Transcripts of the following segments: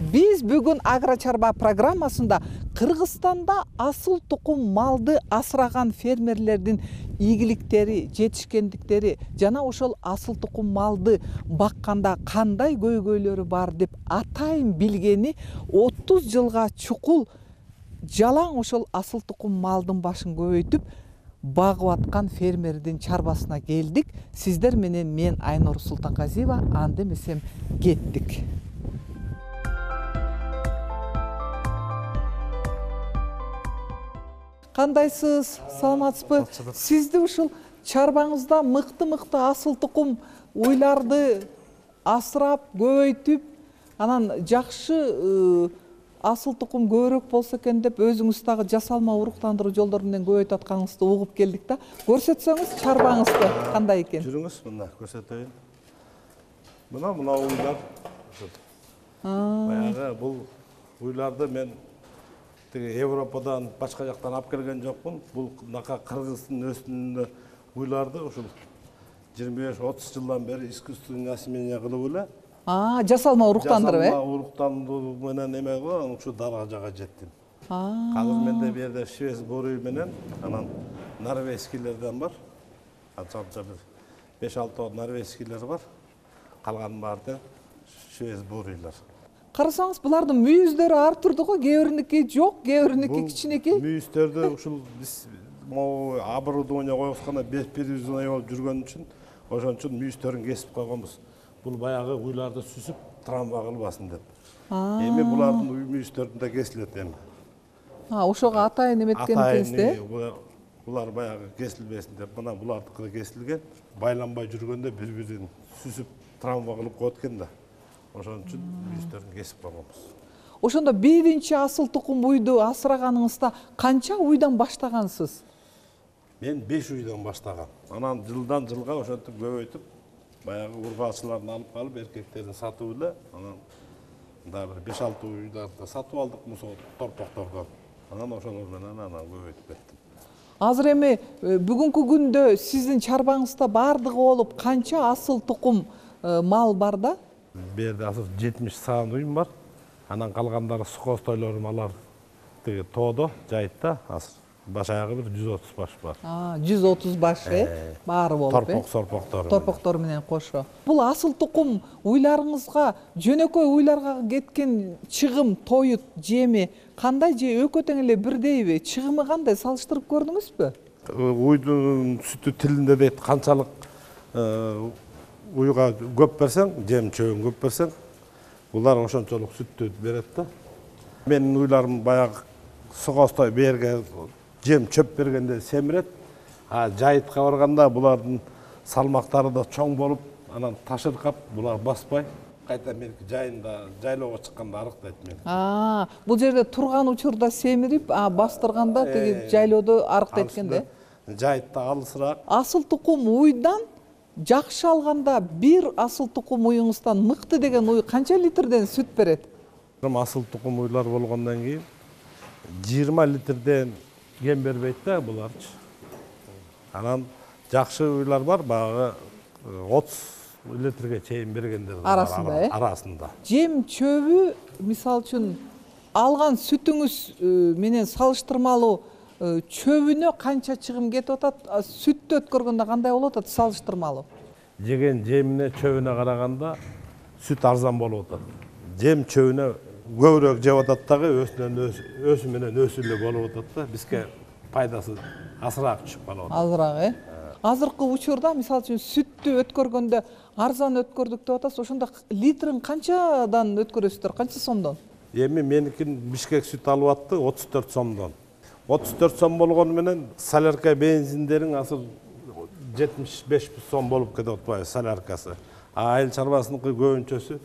Биз бүгүн Агро Чарба программасында Кыргызстанда асыл тукум малды асыраган фермерлердин ийгиликтери, жетишкендиктери жана ошол асыл тукум малды бакканда кандай көйгөйлөрү бар деп атайын билгени 30 жылга чукул жалаң ошол асыл тукум малдын башын көбөйтүп багып аткан фермердин чарбасына келдик. Сиздер менен мен Айнур Султанказиева, анда эмесем кеттик. Кандайсыз, саламатсызбы? Сизди ушул чарбаңызда мыкты асыл тукум уйларды асырап, көбөйтүп, анан жакшы асыл тукум көбүрөөк болсо экен деп өзүңүз дагы жасалма уруктандыруу жолдору менен көбөйтүп атканыңызды угуп келдик да. Көрсөтсөңүз чарбаңызды кандай экен? Жүрүңүз, мына көрсөтөйүн. Мына уйлар. Баягы бул уйларды мен Европадан, башка жактан алып келген жокмун. Бул мына Кыргыздын өстүндө уйларды ушул 25-30 жылдан бери искусственный осеменение кылып эле. Жасалма уруктандырып, Жасалма уруктандыруу менен эме кылып, ушу даражага жеттим. Азыр менде бу жерде швец борүй менен, анан норвежскийлерден бар. Канча бир 5-6 норвежскийлер бар. Калган баары швец борыйлар. Карасаңыз, булардын мүйүздөрү ар турду го, кээ жок, кээ кичинекей. Мүйүздөрдү ушул биз могу оборудование коюсканда бесперебизный болуп жүргөн үчүн, ошон үчүн мүйүздөрүн кесип койгонбуз. Бул баягы уйларды сүзүп, травма кылбасын деп. Эми булардын мүйүздөрүн да кесилет эми. Ошого атайын эметкен экенсиз да? Булар баягы кесилбесин деп, мына булардыкы кесилген, байланбай жүргөндө бири-бирин сүзүп, травма кылып коет экен да. Ошон үчүн мүйүздөрүн кесип койгонбуз. Ошондо биринчи асыл тукум уйду асыраганыңызда канча уйдан баштагансыз? Мен 5 уйдан баштагам. Анан жылдан жылга ошентип көбөйтүп, баягы ургаачыларды алып калып, эркектерин сатып эле, анан дагы 5-6 уйларды сатып алдык мусо торпоктордон. Анан ошолор менен анан көбөйтүп кеттим. Азыр эми бүгүнкү күндө сиздин чарбаңызда бардыгы болуп канча асыл тукум мал бар да? Бу жерде азыр 70 саан уйум бар. Анан калгандары сухостойлорум алар тиги тоодо, жайытта азыр. Баш аягы бир 130 баш бар. 130 баш, баары болуп. Торпоктор менен кошо. Бул асыл тукум уйларыңызга, жөнөкөй уйларга кеткен чыгым, тоют, жеми кандай же экөө тең эле бирдейби? Чыгымы кандай, салыштырып көрдүңүзбү? Уйдун сүтү тилинде дейт, канчалык уйга көп берсең, жем чөбүн көп берсең, булар ошончолук сүттү берет да. Менин уйларым баягы сухостой берге жем чөп бергенде семирет. Жайытка барганда булардын салмактары да чоң болуп, анан ташыркап, булар баспай, кайта меники жайында, жайлоого чыкканда арыктайт мени. Бул жерде турган учурда семирип, бастырганда тиги жайлоодо арыктайт экен да. Жайытта алысыраак. Асыл тукум уйдан жакшы алганда бир асыл тукум уюңуздан мыкты деген уй канча литрден сүт берет? Асыл тукум уйлар болгондон кийин 20 литрден кем бербейт да буларчы. Анан жакшы уйлар бар, багы 30 литрге чейин бергендер бар арасында. Жем чөбү, мисалы үчүн алган сүтүңүз менен салыштырмалуу чөбүнө канча чыгым кетип атат? Сүттү өткөргөндө кандай болуп атат салыштырмалуу? Жеген жемине чөбүнө караганда сүт арзан болуп атат. Жем чөбүнө көбүрөөк жеп атат дагы, өсү менен өсү эле болуп атат да. Бизге пайдасы азыраак түшүп калып атат. Азыраак, Азыркы учурда мисалы үчүн сүттү өткөргөндө арзан өткөрдүк деп атасыз. Ошондо литрин канчадан өткөрөсүздөр? Канча сомдон? Эми меникин Бишкек сүт алып атты 34 сомдон. 34 сом болгону менен солярка бензиндерин азыр 75 сом болуп кетип атпайбы соляркасы. Айыл чарбасыныкы көбүнчөсү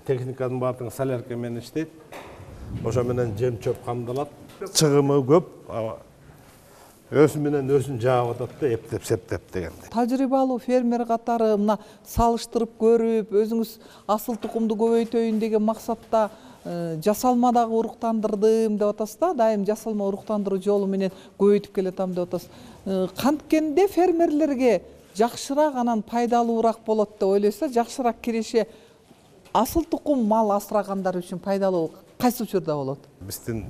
техниканын баардыгы солярка менен иштейт. Ошо менен жем чөп камдалат. Чыгымы көп. Өсү менен өсүн жаап атат да, эптеп септеп дегенде. Тажрыйбалуу фермер катары мына салыштырып көрүп, өзүңүз асыл тукумду көбөйтөйүн деген максатта жасалмадагы уруктандырдым деп атасыз да, дайым жасалма уруктандыруу жолу менен көбөйтүп келатам деп атасыз. Канткенде фермерлерге жакшыраак, анан пайдалуураак болот деп ойлойсуздар, жакшыраак киреше асыл тукум мал асырагандар үчүн пайдалуу кайсы учурда болот? Биздин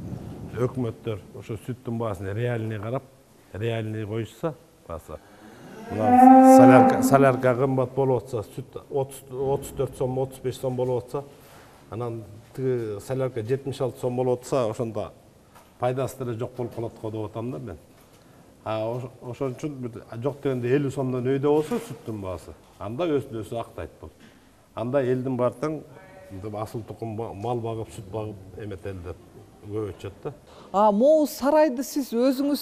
өкмөттөр ошо сүттүн баасын реальный карап, реальный коюшса, баасы. Мына солярка кымбат болуп атса, сүт 34 сом, 35 сом болуп атса, анан тиги солярка 76 сом болуп атса, ошондо пайдасы деле жок болуп калат го деп атам да мен. Ошон үчүн жок дегенде 50 сомдон өйдө болсо сүттүн баасы, анда өсү актайт бул. Анда элдин баардыгы асыл тукум мал багып, сүт багып эметели деп көбөйтүшөт да. Могу сарайды сиз өзүңүз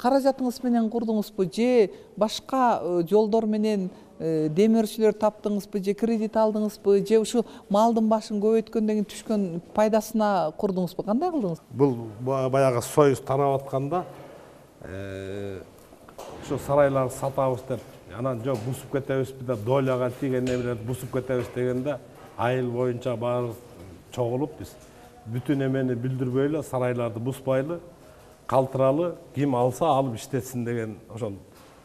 каражатыңыз менен курдуңузбу же башка жолдор менен демөөрчүлөр таптыңызбы же кредит алдыңызбы же ушу малдын башын көбөйткөндөн кийин түшкөн пайдасына курдуңузбу? Кандай кылдыңыз? Бул баягы союз тарап атканда ошо сарайларды сатабыз деп, анан жок бусуп кетебизби деп, доляга тийген немелерди бусуп кетебиз дегенде айыл боюнча баары чогулуп биз бүтүн эмени билдирбөй эле сарайларды буспайлы, калтыралы, ким алса алып иштетсин деген, ошол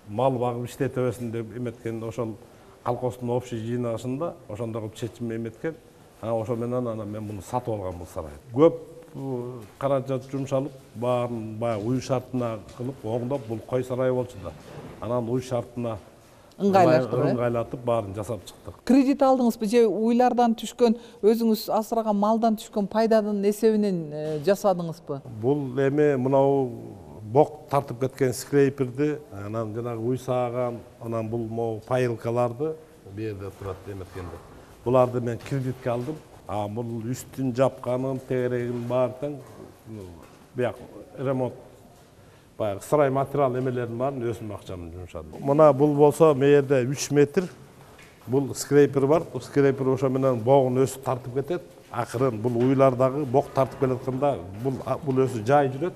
мал багып иштетебесин деп эметкен, ошол колхоздун общий жыйналышында ошондой кылып чечим эметкен. Ошо менен анан мен муну сатып алгам бул сарайды. Көп каражат жумшалып, баарын баягы уй шартына кылып, оңдоп бул кой сарайы болчу да. Анан уй шартына ыңгайлатып баарын жасап чыктык. Кредит алдыңызбы же уйлардан түшкөн, өзүңүз асыраган малдан түшкөн пайданын эсебинен жасадыңызбы? Бул эми мынау бок тартып кеткен скрейперди, анан жанагы уй сааган, анан бул могу пайылкаларды бу жерде турат эметкенде. Буларды мен кредитке алдым. Бул үстүн жапканын, тегерегин баарын бияк ремонт баягы сарай материал эмелердин баарын өзүм акчамды жумшадым. Мына бул болсо мээрде 3 метр. Бул скрейпер бар. Скрейпер ошо менен богун өсүп тартып кетет. Акырын бул уйлардагы бок тартып келатканда бул өсү жай жүрөт.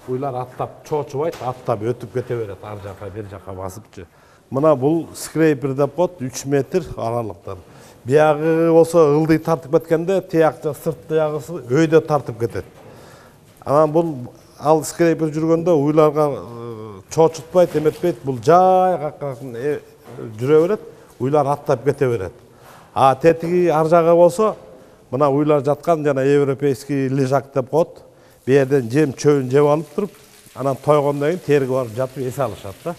Уйлар аттап чоочубайт, аттап өтүп кете берет, ар жака бер жака басыпчы. Мына бул скрейпер деп коет, 3 метр аралыктан. Биягы болсо ылдый тартып кеткенде, тиякча сырт тиягысы өйдө тартып кетет. Анан бул ал скрейпер жүргөндө уйларга чоочутпайт, эметпейт, бул жай жүрө берет, уйлар аттап кете берет. Тетиги ар жагы болсо, мына уйлар жаткан жана европейский лежак деп коет. Бу жерден жем чөбүн жеп алып туруп, анан тойгондон кийин терге барып жатып эс алышат да.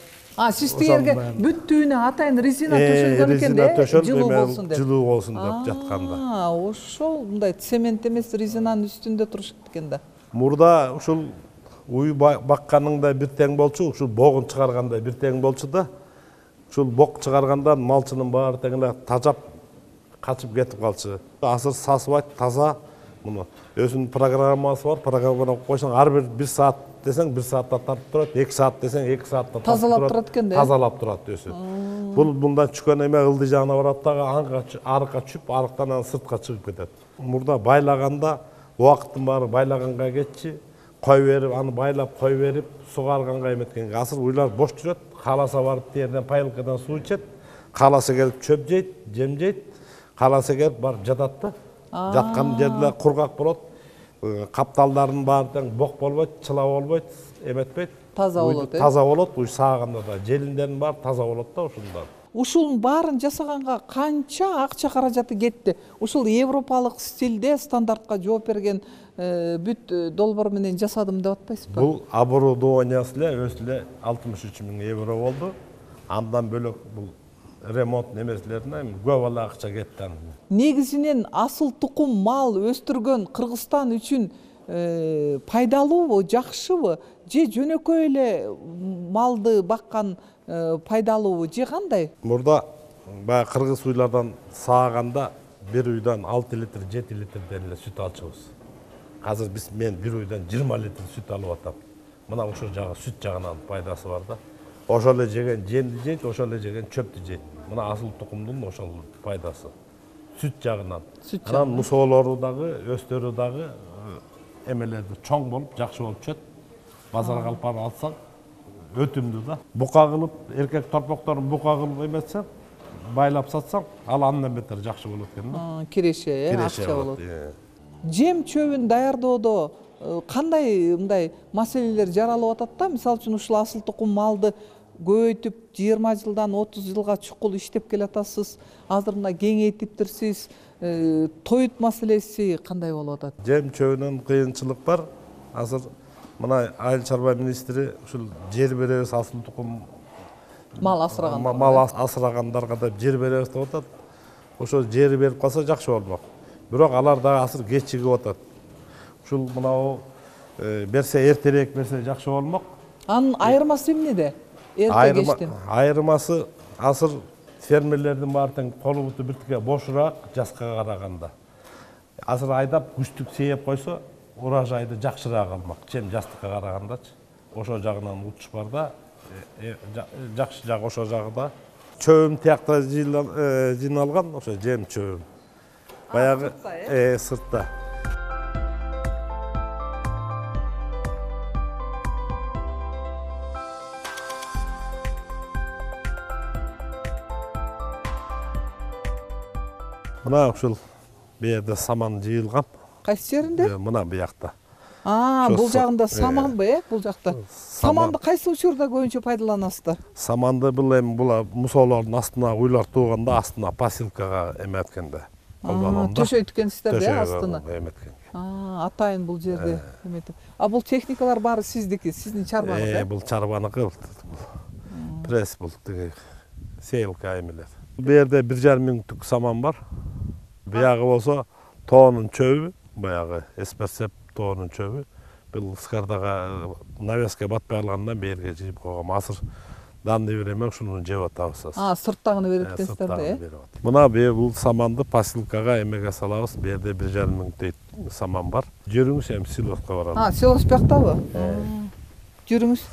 Сиз тигерге бүттүүнү атайын резина төшөлгөн экен да, жылуу болсун деп. Жылуу болсун деп жатканда. Ошол мындай цемент эмес резинанын үстүндө турушат экен да. Мурда ушул уй бакканыңда бир тең болчу, ушул богун чыгарганда бир тең болчу да. Ушул бок чыгаргандан малчынын баары тең эле тажап качып кетип калчу. Азыр сасыбайт, таза. Муну өзүнүн программасы бар, программаны койсоң ар бир саат десең 1 саатта тартып турат, 2 саат десең 2 саатта тазалап турат экен да. Тазалап турат өсү. Бул мындан түшкөн эме ылдый жагына барат дагы арыкка чүп, арыктан анан сыртка чыгып кетет. Мурда байлаганда убакыттын баары байлаганга кетчи, кой берип, аны байлап кой берип, сугарганга эметкенге. Азыр уйлар бош жүрөт, кааласа барып жерден пайылкадан суу ичет, кааласа келип чөп жейт, жем жейт, кааласа келип барып жатат да. Жаткан жерде кургак болот. Капталдардын баары бок болбойт, чыла болбойт, эметпейт. Таза болот. Таза болот, уй сааганда да желиндердин баары таза болот да ушундан. Ушунун баарын жасаганга канча акча каражаты кетти? Ушул европалык стилде стандартка жооп берген бүт долбоор менен жасадым деп атпайсызбы? Бул оборудованиясы эле өзү эле 63 000 евро болду. Андан бөлөк бул ремонт немеселерине көп эле акча кетти. Негизинен асыл тукум мал өстүргөн Кыргызстан үчүн пайдалуубу, жакшыбы? Же жөнөкөй эле малды баккан пайдалуубу же кандай? Мурда баягы кыргыз уйлардан сааганда бир уйдан 6 литр, 7 литрден эле сүт алчубуз. Азыр мен бир уйдан 20 литр сүт алып атам. Мына ушул жагы сүт жагынан пайдасы бар да. Ошол эле жеген жемди жейт, ошол эле жеген чөптү жейт. Мына асыл тукумдун ошол пайдасы. Сүт жагынан. Анан мусоолору дагы, өстөрү дагы эмелерди чоң болуп, жакшы болуп чөт. Базарга алып барып алсаң, өтүмдүү да. Бука кылып, эркек торпокторун бука кылып эметсең, байлап сатсаң, ал андан бетер жакшы болот экен да. Киреше, акча болот. Жем чөбүн даярдоодо кандай мындай маселелер жаралып атат да? Мисалы үчүн ушул асыл тукум малды көбөйтүп 20 жылдан 30 жылга чукул иштеп келатасыз. Азыр мына кеңейтиптирсиз. Тоют маселеси кандай болуп атат? Жем чөбүнөн кыйынчылык бар. Азыр мына айыл чарба министри ушул жер беребиз асыл тукум Мал асырагандар. Мал асырагандарга деп жер беребиз деп атат. Ошо жер берип калса жакшы болмок. Бирок алар дагы азыр кечигип атат. Ушул мынау берсе эртерээк берсе жакшы болмок. Анын айырмасы эмнеде? Эрте кечтен. Айырмасы азыр фермерлердин баары тең колу буту биртике бошураак жазга караганда. Азыр айдап күчтүк сээп койсо, урожайды жакшыраак алмак, чем жастыкка карагандачы. Ошо жагынан утуш бар да, жакшы жагы ошо жагыда. Чөбүм тиякта жиналган, ошо жем чөбүм. Баягы сыртта. Мына ушул бүйерде саман жыйылган. Кайсы жеринде? Мына буякта. Бул жагында саманбы, бул жакта. Саманды кайсы учурда көбүнчө пайдаланасыздар? Саманды бул эми була мусоолордун астына уйлар тууганда астына посилкага эметкенде колдонот. Төшөйткенсиздер да астына. Эметкен. Атайын бул жерде эметип. Бул техникалар баары сиздики, сиздин чарбаңыз. Бул чарбаныкы. Пресс бул тиги сейилка эмелер. Бу жерде 1,5 миңдик саман бар. Буягы болсо тоонун чөбү, баягы эсперсеп тоонун чөбү. Бул скардага навеске батпай калгандан берге жыйып койгом. Азыр данный время ушуну жеп атабыз. Сырттагыны берип кетесиздер. Мына бул саманды посилкага эмеге салабыз. Бу жерде 1,5 миңдей саман бар. Жүрүңүз эми силоска баралы. Силос бияктабы? Жүрүңүз.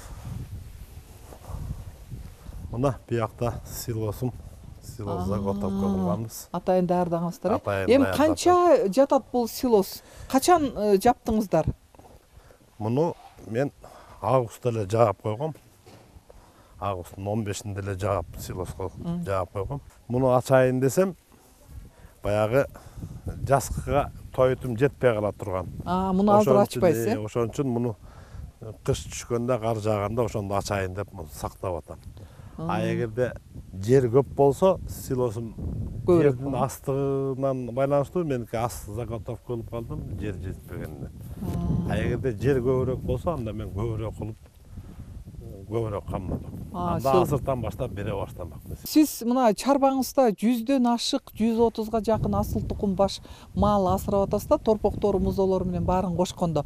Мына буякта силосум. Силос заготовка кылганбыз. Атайын даярдагансыздар. Эми канча жатат бул силос? Качан жаптыңыздар? Муну мен августта эле жаап койгом. Августтун 15-inde эле жаап силоско жаап койгом. Муну ачайын десем, баягы жазкыга тоютум жетпей кала турган. Муну азыр ачпайсыз, Ошон үчүн муну кыш түшкөндө, кар жааганда ошондо ачайын деп сактап атам. Эгерде жер көп болсо, силосум жердин астыгынан байланыштуу, меники аст заготовка кылып калдым, жер жетпегенден. Эгерде жер көбүрөөк болсо, анда мен көбүрөөк кылып, көбүрөөк камдадым. Анда азыртан баштап бере баштамакмын. Сиз мына чарбаңызда 100дөн ашык, 130га жакын асыл тукум баш мал асырап атасыз да, торпоктору, музоолору менен баарын кошкондо.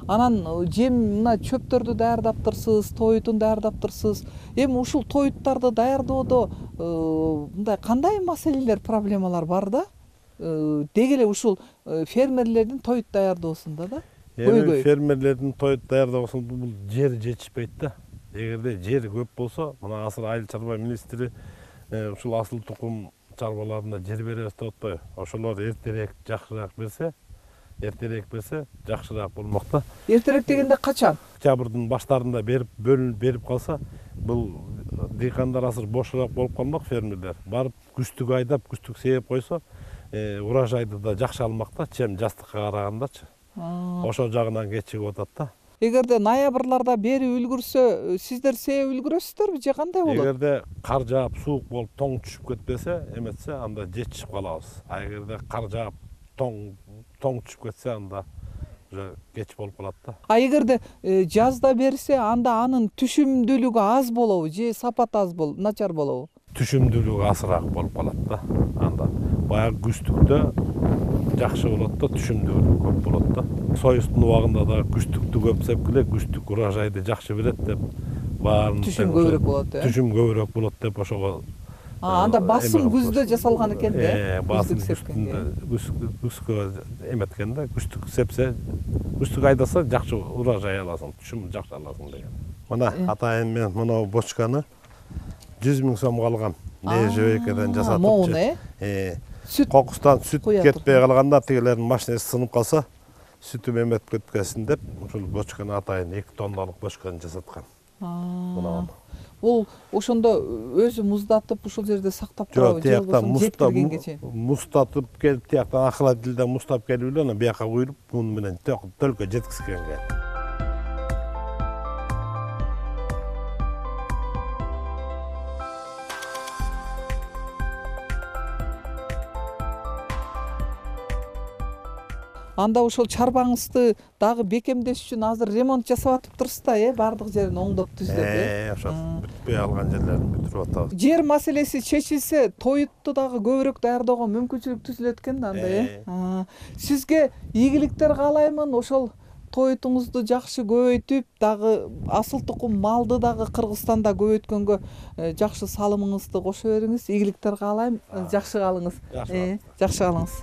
Анан жем мына чөптөрдү даярдаптырсыз, тоютун даярдаптырсыз. Эми ушул тоюттарды даярдоодо мындай кандай маселелер, проблемалар бар да? Деги эле ушул фермерлердин тоют даярдоосунда да? Эми фермерлердин тоют даярдоосунда бул жер жетишпейт да. Эгерде жер көп болсо, мына азыр айыл чарба министри ушул асыл тукум чарбаларына жер беребиз деп атпайбы? Ошолор эртерээк жакшыраак берсе, жакшыраак болмок да. Эртерээк дегенде качан? Октябрдын баштарында берип калса, бул дыйкандар азыр бошураак болуп калмак, фермерлер. Барып күчтүк айдап, күчтүк сээп койсо, урожайды да жакшы алмак да, чем жастыкка карагандачы. Ошол жагынан кечигип атат да. Эгерде ноябрларда бери үлгүрсө, сиздер сээп үлгүрөсүздөрбү же кандай болот? Эгерде кар жаап, суук болуп, тоң түшүп кетпесе, эметсе, анда жетишип калабыз. Эгерде кар жаап, тоң түшүп кетсе, анда уже кеч болуп калат да. Эгерде жазда берсе, анда анын түшүмдүүлүгү аз болобу же сапаты аз начар болобу? Түшүмдүүлүгү азыраак болуп калат да. Анда баягы күчтүктө жакшы болот да, түшүмдүүлүгү көп болот да. Союздун убагында да күчтүктү көп сепкиле, күчтүк урожайды жакшы берет деп баарын түшүм көбүрөөк болот, түшүм көбүрөөк болот деп ошого. Анда басым күздө жасалган экен да. Басым күзгө эметкенде, күчтүк сепсе, күчтүк айдаса жакшы урожай аласың, түшүм жакшы аласың деген. Мына атайын мен мына бочканы 100 миң сомго алгам. Нежебекеден жасатып. Моуну, Кокустан сүт кетпей калганда, тигилердин машинеси сынып калса, сүтүм эметип кеткесин деп, ушул бочканы атайын 2 тонналык бочканы жасаткан. Бул ошондо өзү муздатып ушул жерде сактап турабы, же болбосо жеткиргенге чейин? Муздатып келип, тияктан охладителден муздап келип эле, анан бияка куюлуп, муну менен төлкө жеткизгенге. анда ошол чарбаңызды дагы бекемдеш үчүн азыр ремонт жасап атыптырсыз да, баардык жерин оңдоп түздөп. Ошо бүтпөй алган жерлерин бүтүрүп атабыз. Жер маселеси чечилсе, тоютту дагы көбүрөөк даярдоого мүмкүнчүлүк түзүлөт экен да анда. Сизге ийгиликтер каалаймын. Ошол тоютуңузду жакшы көбөйтүп, дагы асыл тукум малды дагы Кыргызстанда көбөйткөнгө жакшы салымыңызды кошо бериңиз. Ийгиликтер каалайм. Жакшы калыңыз. Жакшы калыңыз.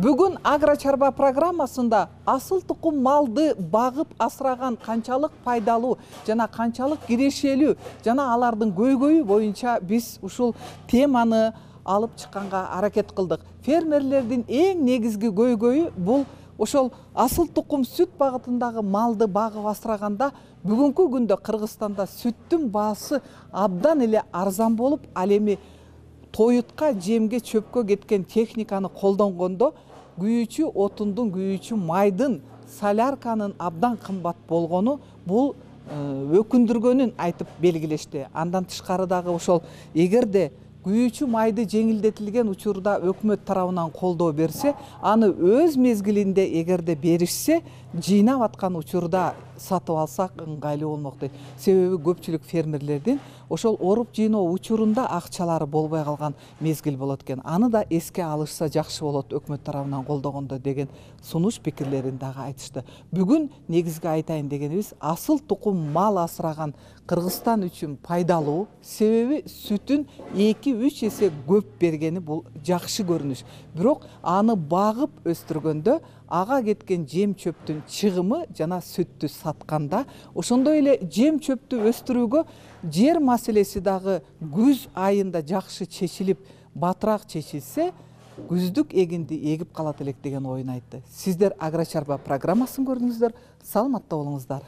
Бүгүн Агро Чарба программасында асыл тукум малды багып асыраган канчалык пайдалуу жана канчалык кирешелүү жана алардын көйгөйү боюнча биз ушул теманы алып чыкканга аракет кылдык. Фермерлердин эң негизги көйгөйү бул ошол асыл тукум сүт багытындагы малды багып асыраганда бүгүнкү күндө Кыргызстанда сүттүн баасы абдан эле арзан болуп, ал эми тоютка, жемге, чөпкө кеткен техниканы колдонгондо күйүүчү отундун, күйүүчү майдын, солярканын абдан кымбат болгону бул өкүндүргөнүн айтып белгилешти. Андан тышкары дагы ошол эгерде күйүүчү майды жеңилдетилген учурда өкмөт тарабынан колдоо берсе, аны өз мезгилинде эгерде беришсе, жыйнап аткан учурда сатып алсак ыңгайлуу болмок дейт. Себеби көпчүлүк фермерлердин ошол оруп жыйноо учурунда акчалары болбой калган мезгил болот экен. Аны да эске алышса жакшы болот өкмөт тарабынан колдогондо деген сунуш пикирлерин дагы айтышты. Бүгүн негизги айтайын дегенибиз, асыл тукум мал асыраган Кыргызстан үчүн пайдалуу, себеби сүтүн 2-3 эсе көп бергени бул жакшы көрүнүш. Бирок аны багып өстүргөндө ага кеткен жем чөптүн чыгымы жана сүттү сатканда, ошондой эле жем чөптү өстүрүүгө жер маселеси дагы күз айында жакшы чечилип, батыраак чечилсе, күздүк эгинди эгип калат элек деген оюн айтты. Сиздер Агро Чарба программасын көрдүңүздөр. Саламатта болуңуздар.